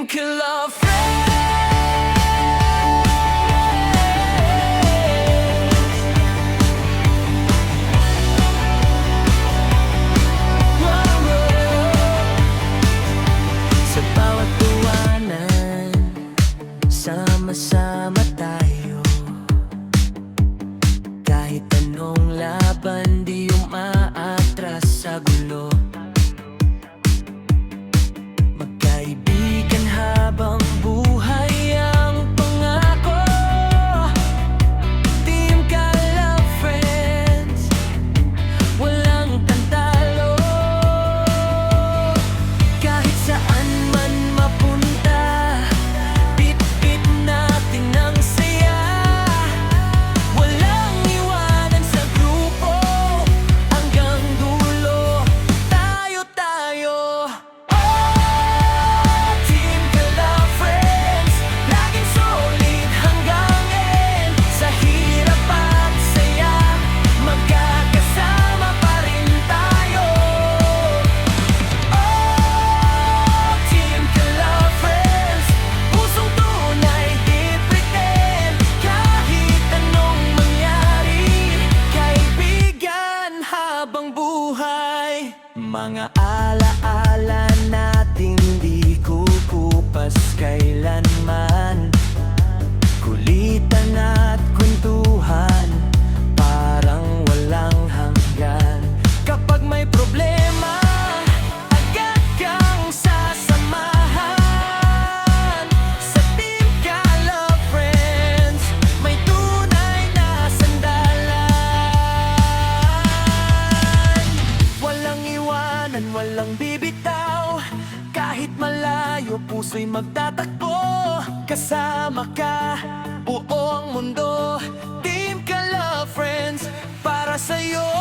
Team Kala Friends. Sa bawat tuwanan, sama-sama tayo. Kahit anong laban, di umaatras sa gulo. Magkaibigan habang buhay ang pangako. Team Kala Friends, walang tantalo. Kahit saan man mapunta, bit-bit natin ang saya. Walang iwanan sa grupo, hanggang dulo, tayo-tayo. Team Kala Friends, laging solid hanggang end. Sa hirap at saya, magkakasama pa rin tayo. Team Kala Friends, pusong tunay, di pretend. Kahit anong mangyari, kaibigan habang buhay. Mga alaala nating di kukupas kailanman. Kulitan at kwentuhan, parang walang hanggan. Kapag may problema, agad kang sasamahan. Sa Team Kala Friends, may tunay na sandalan. Walang iwanan, walang bibitaw. Kahit malayo, puso'y magtatakbo. Kasama ka, buong mundo. Team Kala Friends, para sa'yo.